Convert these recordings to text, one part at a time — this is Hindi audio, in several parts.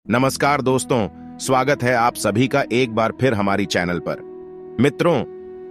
नमस्कार दोस्तों, स्वागत है आप सभी का एक बार फिर हमारी चैनल पर। मित्रों,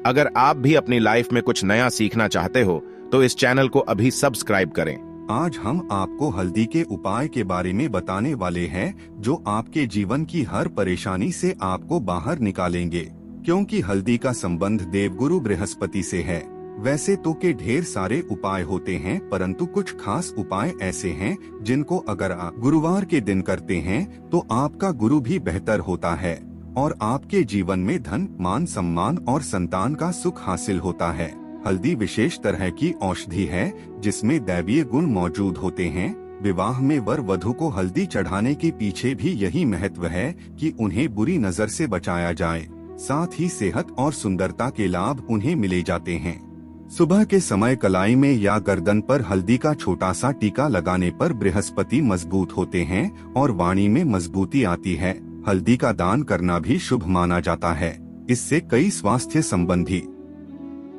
अगर आप भी अपनी लाइफ में कुछ नया सीखना चाहते हो तो इस चैनल को अभी सब्सक्राइब करें। आज हम आपको हल्दी के उपाय के बारे में बताने वाले हैं जो आपके जीवन की हर परेशानी से आपको बाहर निकालेंगे, क्योंकि हल्दी का संबंध देवगुरु बृहस्पति से है। वैसे तो के ढेर सारे उपाय होते हैं, परंतु कुछ खास उपाय ऐसे हैं जिनको अगर आप गुरुवार के दिन करते हैं तो आपका गुरु भी बेहतर होता है और आपके जीवन में धन, मान सम्मान और संतान का सुख हासिल होता है। हल्दी विशेष तरह की औषधि है जिसमें दैवीय गुण मौजूद होते हैं। विवाह में वर वधु को हल्दी चढ़ाने के पीछे भी यही महत्व है कि उन्हें बुरी नजर से बचाया जाए। साथ ही सेहत और सुंदरता के लाभ उन्हें मिले जाते हैं। सुबह के समय कलाई में या गर्दन पर हल्दी का छोटा सा टीका लगाने पर बृहस्पति मजबूत होते हैं और वाणी में मजबूती आती है। हल्दी का दान करना भी शुभ माना जाता है। इससे कई स्वास्थ्य संबंधी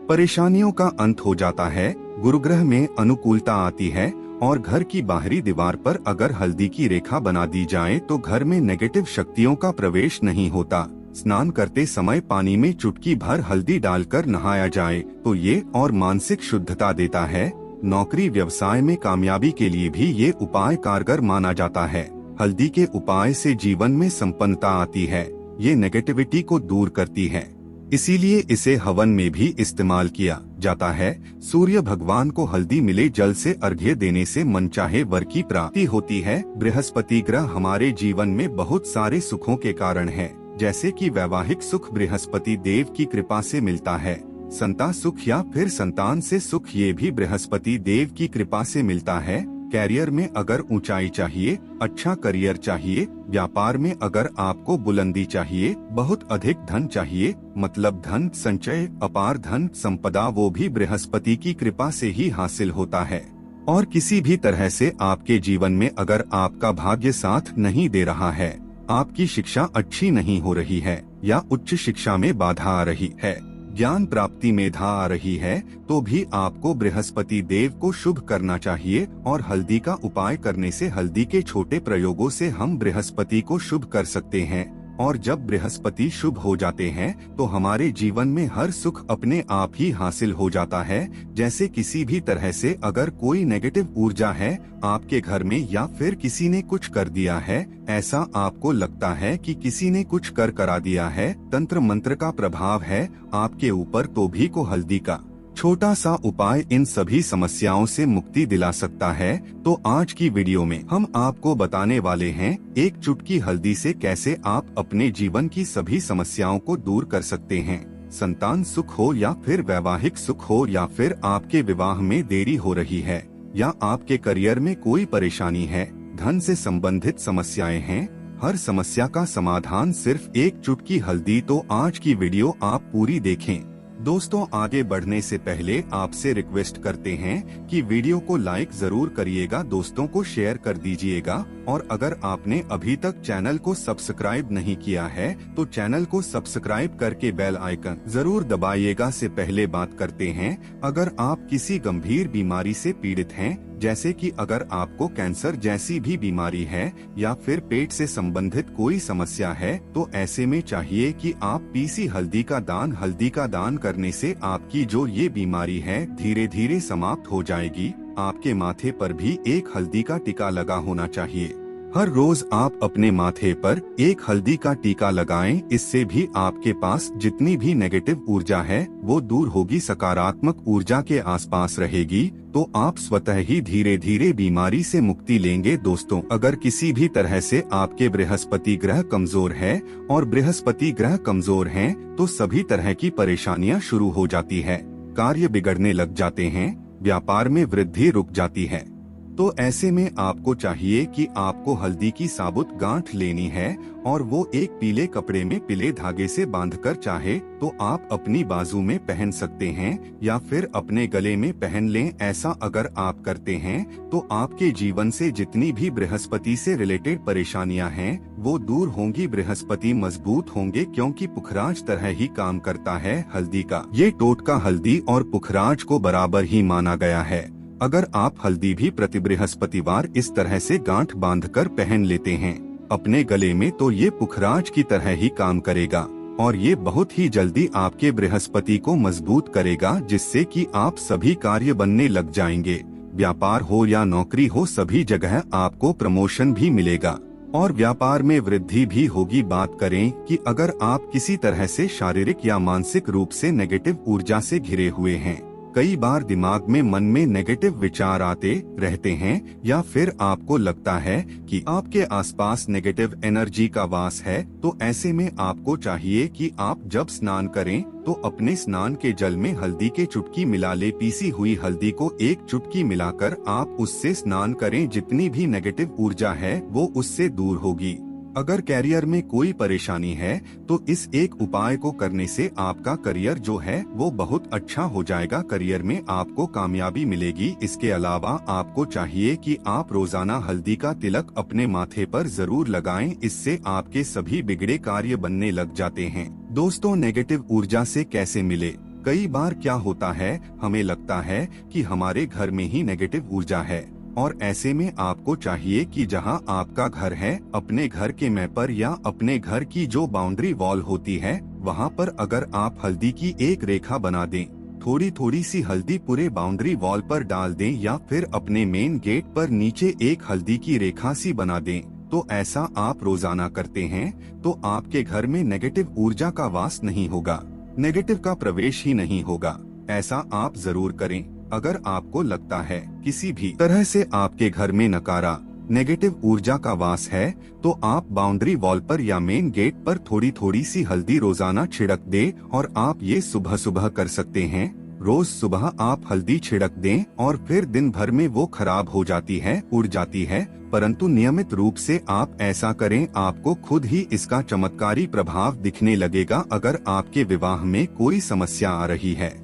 परेशानियों का अंत हो जाता है, गुरुग्रह में अनुकूलता आती है और घर की बाहरी दीवार पर अगर हल्दी की रेखा बना दी जाए तो घर में नेगेटिव शक्तियों का प्रवेश नहीं होता। स्नान करते समय पानी में चुटकी भर हल्दी डालकर नहाया जाए तो ये और मानसिक शुद्धता देता है। नौकरी व्यवसाय में कामयाबी के लिए भी ये उपाय कारगर माना जाता है। हल्दी के उपाय से जीवन में संपन्नता आती है। ये नेगेटिविटी को दूर करती है, इसीलिए इसे हवन में भी इस्तेमाल किया जाता है। सूर्य भगवान को हल्दी मिले जल से अर्घ्य देने से मनचाहे वर की प्राप्ति होती है। बृहस्पति ग्रह हमारे जीवन में बहुत सारे सुखों के कारण है, जैसे कि वैवाहिक सुख बृहस्पति देव की कृपा से मिलता है। संतान सुख या फिर संतान से सुख ये भी बृहस्पति देव की कृपा से मिलता है। कैरियर में अगर ऊंचाई चाहिए, अच्छा करियर चाहिए, व्यापार में अगर आपको बुलंदी चाहिए, बहुत अधिक धन चाहिए, मतलब धन संचय, अपार धन संपदा, वो भी बृहस्पति की कृपा से ही हासिल होता है। और किसी भी तरह से आपके जीवन में अगर आपका भाग्य साथ नहीं दे रहा है, आपकी शिक्षा अच्छी नहीं हो रही है या उच्च शिक्षा में बाधा आ रही है, ज्ञान प्राप्ति में बाधा आ रही है, तो भी आपको बृहस्पति देव को शुभ करना चाहिए। और हल्दी का उपाय करने से, हल्दी के छोटे प्रयोगों से हम बृहस्पति को शुभ कर सकते हैं। और जब बृहस्पति शुभ हो जाते हैं तो हमारे जीवन में हर सुख अपने आप ही हासिल हो जाता है। जैसे किसी भी तरह से अगर कोई नेगेटिव ऊर्जा है आपके घर में या फिर किसी ने कुछ कर दिया है, ऐसा आपको लगता है कि किसी ने कुछ करा दिया है, तंत्र मंत्र का प्रभाव है आपके ऊपर, तो भी को हल्दी का छोटा सा उपाय इन सभी समस्याओं से मुक्ति दिला सकता है। तो आज की वीडियो में हम आपको बताने वाले हैं एक चुटकी हल्दी से कैसे आप अपने जीवन की सभी समस्याओं को दूर कर सकते हैं। संतान सुख हो या फिर वैवाहिक सुख हो या फिर आपके विवाह में देरी हो रही है या आपके करियर में कोई परेशानी है, धन से संबंधित समस्याएं हैं, हर समस्या का समाधान सिर्फ एक चुटकी हल्दी। तो आज की वीडियो आप पूरी देखें। दोस्तों, आगे बढ़ने से पहले आपसे रिक्वेस्ट करते हैं कि वीडियो को लाइक जरूर करिएगा, दोस्तों को शेयर कर दीजिएगा और अगर आपने अभी तक चैनल को सब्सक्राइब नहीं किया है तो चैनल को सब्सक्राइब करके बेल आइकन जरूर दबाइएगा। से पहले बात करते हैं, अगर आप किसी गंभीर बीमारी से पीड़ित हैं, जैसे कि अगर आपको कैंसर जैसी भी बीमारी है या फिर पेट से संबंधित कोई समस्या है, तो ऐसे में चाहिए कि आप पीसी हल्दी का दान, हल्दी का दान करने से आपकी जो ये बीमारी है धीरे धीरे समाप्त हो जाएगी। आपके माथे पर भी एक हल्दी का टीका लगा होना चाहिए। हर रोज आप अपने माथे पर एक हल्दी का टीका लगाएं, इससे भी आपके पास जितनी भी नेगेटिव ऊर्जा है वो दूर होगी, सकारात्मक ऊर्जा के आसपास रहेगी, तो आप स्वतः ही धीरे धीरे बीमारी से मुक्ति लेंगे। दोस्तों, अगर किसी भी तरह से आपके बृहस्पति ग्रह कमजोर है और बृहस्पति ग्रह कमजोर हैं, तो सभी तरह की परेशानियां शुरू हो जाती है, कार्य बिगड़ने लग जाते हैं, व्यापार में वृद्धि रुक जाती है। तो ऐसे में आपको चाहिए कि आपको हल्दी की साबुत गांठ लेनी है और वो एक पीले कपड़े में पीले धागे से बांधकर चाहे तो आप अपनी बाजू में पहन सकते हैं या फिर अपने गले में पहन लें। ऐसा अगर आप करते हैं तो आपके जीवन से जितनी भी बृहस्पति से रिलेटेड परेशानियां हैं वो दूर होंगी, बृहस्पति मजबूत होंगे, क्योंकि पुखराज तरह ही काम करता है हल्दी का। ये टोटका हल्दी और पुखराज को बराबर ही माना गया है। अगर आप हल्दी भी प्रति बृहस्पतिवार इस तरह से गांठ बांधकर पहन लेते हैं अपने गले में तो ये पुखराज की तरह ही काम करेगा और ये बहुत ही जल्दी आपके बृहस्पति को मजबूत करेगा, जिससे कि आप सभी कार्य बनने लग जाएंगे। व्यापार हो या नौकरी हो, सभी जगह आपको प्रमोशन भी मिलेगा और व्यापार में वृद्धि भी होगी। बात करें कि अगर आप किसी तरह से शारीरिक या मानसिक रूप से नेगेटिव ऊर्जा से घिरे हुए हैं, कई बार दिमाग में मन में नेगेटिव विचार आते रहते हैं या फिर आपको लगता है कि आपके आसपास नेगेटिव एनर्जी का वास है, तो ऐसे में आपको चाहिए कि आप जब स्नान करें तो अपने स्नान के जल में हल्दी के चुटकी मिला ले। पीसी हुई हल्दी को एक चुटकी मिलाकर आप उससे स्नान करें। जितनी भी नेगेटिव ऊर्जा है वो उससे दूर होगी। अगर कैरियर में कोई परेशानी है तो इस एक उपाय को करने से आपका करियर जो है वो बहुत अच्छा हो जाएगा। करियर में आपको कामयाबी मिलेगी। इसके अलावा आपको चाहिए कि आप रोजाना हल्दी का तिलक अपने माथे पर जरूर लगाएं। इससे आपके सभी बिगड़े कार्य बनने लग जाते हैं। दोस्तों, नेगेटिव ऊर्जा से कैसे मिले? कई बार क्या होता है, हमें लगता है कि हमारे घर में ही नेगेटिव ऊर्जा है और ऐसे में आपको चाहिए कि जहां आपका घर है, अपने घर के मैप पर या अपने घर की जो बाउंड्री वॉल होती है वहां पर अगर आप हल्दी की एक रेखा बना दें, थोड़ी थोड़ी सी हल्दी पूरे बाउंड्री वॉल पर डाल दें या फिर अपने मेन गेट पर नीचे एक हल्दी की रेखा सी बना दें, तो ऐसा आप रोजाना करते हैं तो आपके घर में नेगेटिव ऊर्जा का वास नहीं होगा, नेगेटिव का प्रवेश ही नहीं होगा। ऐसा आप जरूर करें। अगर आपको लगता है किसी भी तरह से आपके घर में नकारा नेगेटिव ऊर्जा का वास है, तो आप बाउंड्री वॉल पर या मेन गेट पर थोड़ी थोड़ी सी हल्दी रोजाना छिड़क दें और आप ये सुबह सुबह कर सकते हैं। रोज सुबह आप हल्दी छिड़क दें और फिर दिन भर में वो खराब हो जाती है, उड़ जाती है, परंतु नियमित रूप से आप ऐसा करें, आपको खुद ही इसका चमत्कारी प्रभाव दिखने लगेगा। अगर आपके विवाह में कोई समस्या आ रही है,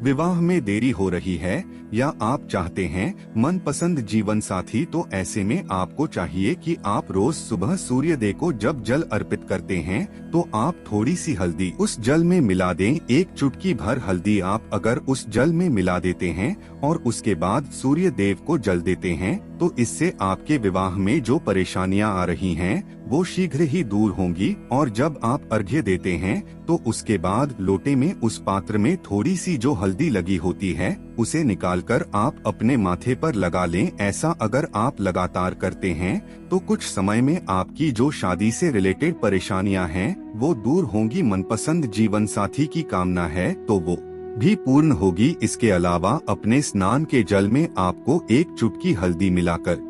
विवाह में देरी हो रही है या आप चाहते हैं मनपसंद जीवन साथी, तो ऐसे में आपको चाहिए कि आप रोज सुबह सूर्यदेव को जब जल अर्पित करते हैं तो आप थोड़ी सी हल्दी उस जल में मिला दें। एक चुटकी भर हल्दी आप अगर उस जल में मिला देते हैं और उसके बाद सूर्यदेव को जल देते हैं, तो इससे आपके विवाह में जो परेशानियां आ रही हैं वो शीघ्र ही दूर होंगी। और जब आप अर्घ्य देते हैं तो उसके बाद लोटे में उस पात्र में थोड़ी सी जो हल्दी लगी होती है उसे निकालकर आप अपने माथे पर लगा लें। ऐसा अगर आप लगातार करते हैं तो कुछ समय में आपकी जो शादी से रिलेटेड परेशानियां हैं वो दूर होंगी। मनपसंद जीवन साथी की कामना है तो वो भी पूर्ण होगी। इसके अलावा अपने स्नान के जल में आपको एक चुटकी हल्दी मिलाकर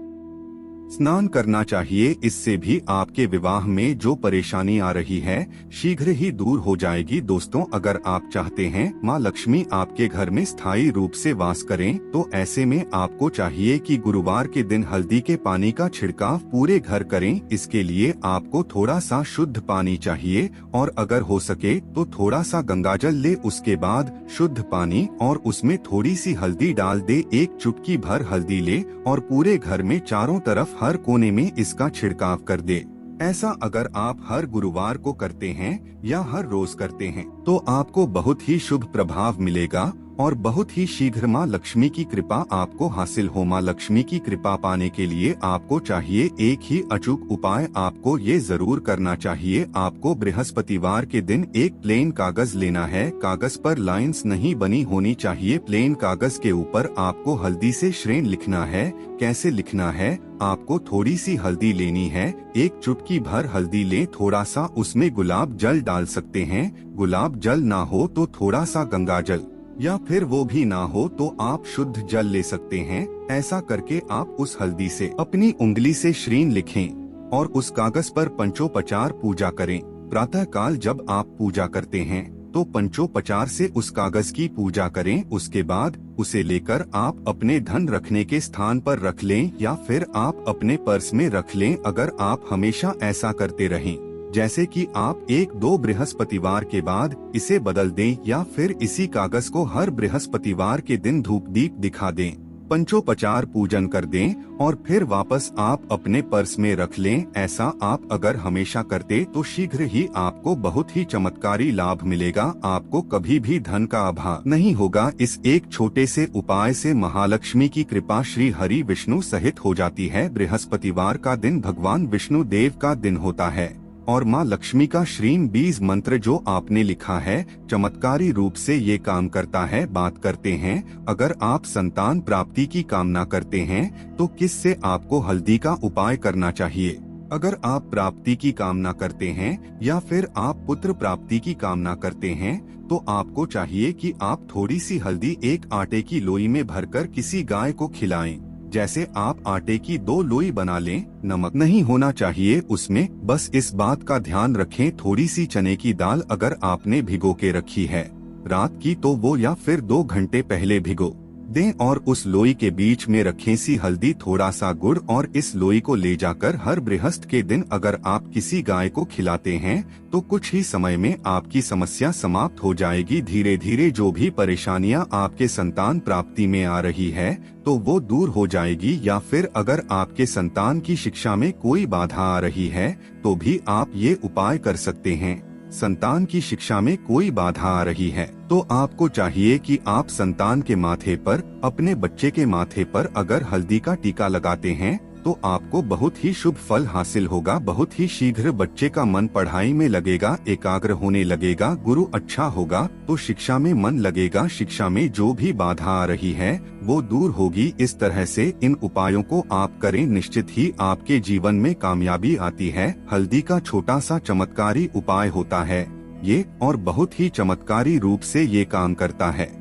स्नान करना चाहिए। इससे भी आपके विवाह में जो परेशानी आ रही है शीघ्र ही दूर हो जाएगी। दोस्तों, अगर आप चाहते हैं माँ लक्ष्मी आपके घर में स्थायी रूप से वास करें, तो ऐसे में आपको चाहिए कि गुरुवार के दिन हल्दी के पानी का छिड़काव पूरे घर करें। इसके लिए आपको थोड़ा सा शुद्ध पानी चाहिए और अगर हो सके तो थोड़ा सा गंगाजल ले, उसके बाद शुद्ध पानी और उसमें थोड़ी सी हल्दी डाल दे। एक चुटकी भर हल्दी ले और पूरे घर में चारों तरफ हर कोने में इसका छिड़काव कर दे। ऐसा अगर आप हर गुरुवार को करते हैं या हर रोज करते हैं तो आपको बहुत ही शुभ प्रभाव मिलेगा और बहुत ही शीघ्र माँ लक्ष्मी की कृपा आपको हासिल हो। माँ लक्ष्मी की कृपा पाने के लिए आपको चाहिए एक ही अचूक उपाय, आपको ये जरूर करना चाहिए। आपको बृहस्पतिवार के दिन एक प्लेन कागज लेना है। कागज पर लाइंस नहीं बनी होनी चाहिए। प्लेन कागज के ऊपर आपको हल्दी से श्रेण लिखना है। कैसे लिखना है? आपको थोड़ी सी हल्दी लेनी है, एक चुटकी भर हल्दी ले, थोड़ा सा उसमें गुलाब जल डाल सकते हैं। गुलाब जल ना हो तो थोड़ा सा गंगा जल, या फिर वो भी ना हो तो आप शुद्ध जल ले सकते हैं। ऐसा करके आप उस हल्दी से अपनी उंगली से श्रीन लिखें और उस कागज पर पंचोपचार पूजा करें। प्रातः काल जब आप पूजा करते हैं तो पंचोपचार से उस कागज की पूजा करें। उसके बाद उसे लेकर आप अपने धन रखने के स्थान पर रख लें या फिर आप अपने पर्स में रख लें। अगर आप हमेशा ऐसा करते रहें, जैसे कि आप 1-2 बृहस्पतिवार के बाद इसे बदल दें या फिर इसी कागज को हर बृहस्पतिवार के दिन धूप दीप दिखा दें, पंचोपचार पूजन कर दें और फिर वापस आप अपने पर्स में रख लें। ऐसा आप अगर हमेशा करते तो शीघ्र ही आपको बहुत ही चमत्कारी लाभ मिलेगा। आपको कभी भी धन का अभाव नहीं होगा। इस एक छोटे से उपाय से महालक्ष्मी की कृपा श्री हरि विष्णु सहित हो जाती है। बृहस्पतिवार का दिन भगवान विष्णु देव का दिन होता है और माँ लक्ष्मी का श्रीम बीज मंत्र जो आपने लिखा है चमत्कारी रूप से ये काम करता है। बात करते हैं, अगर आप संतान प्राप्ति की कामना करते हैं तो किससे आपको हल्दी का उपाय करना चाहिए। अगर आप प्राप्ति की कामना करते हैं या फिर आप पुत्र प्राप्ति की कामना करते हैं तो आपको चाहिए कि आप थोड़ी सी हल्दी एक आटे की लोई में भरकर किसी गाय को खिलाएं। जैसे आप आटे की 2 लोई बना लें, नमक नहीं होना चाहिए उसमें। बस इस बात का ध्यान रखें, थोड़ी सी चने की दाल अगर आपने भिगो के रखी है रात की तो वो या फिर 2 घंटे पहले भिगो दें और उस लोई के बीच में रखें सी हल्दी, थोड़ा सा गुड़ और इस लोई को ले जाकर हर बृहस्पति के दिन अगर आप किसी गाय को खिलाते हैं तो कुछ ही समय में आपकी समस्या समाप्त हो जाएगी। धीरे धीरे जो भी परेशानियां आपके संतान प्राप्ति में आ रही है तो वो दूर हो जाएगी। या फिर अगर आपके संतान की शिक्षा में कोई बाधा आ रही है तो भी आप ये उपाय कर सकते हैं। संतान की शिक्षा में कोई बाधा आ रही है तो आपको चाहिए कि आप संतान के माथे पर, अपने बच्चे के माथे पर अगर हल्दी का टीका लगाते हैं तो आपको बहुत ही शुभ फल हासिल होगा। बहुत ही शीघ्र बच्चे का मन पढ़ाई में लगेगा, एकाग्र होने लगेगा, गुरु अच्छा होगा तो शिक्षा में मन लगेगा। शिक्षा में जो भी बाधा आ रही है वो दूर होगी। इस तरह से इन उपायों को आप करें, निश्चित ही आपके जीवन में कामयाबी आती है। हल्दी का छोटा सा चमत्कारी उपाय होता है ये और बहुत ही चमत्कारी रूप से ये काम करता है।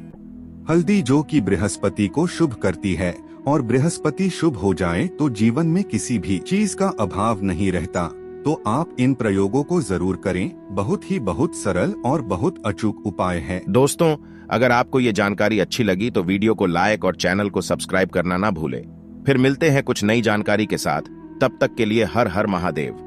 हल्दी जो कि बृहस्पति को शुभ करती है और बृहस्पति शुभ हो जाए तो जीवन में किसी भी चीज का अभाव नहीं रहता। तो आप इन प्रयोगों को जरूर करें। बहुत सरल और बहुत अचूक उपाय है। दोस्तों, अगर आपको ये जानकारी अच्छी लगी तो वीडियो को लाइक और चैनल को सब्सक्राइब करना ना भूलें। फिर मिलते हैं कुछ नई जानकारी के साथ। तब तक के लिए हर हर महादेव।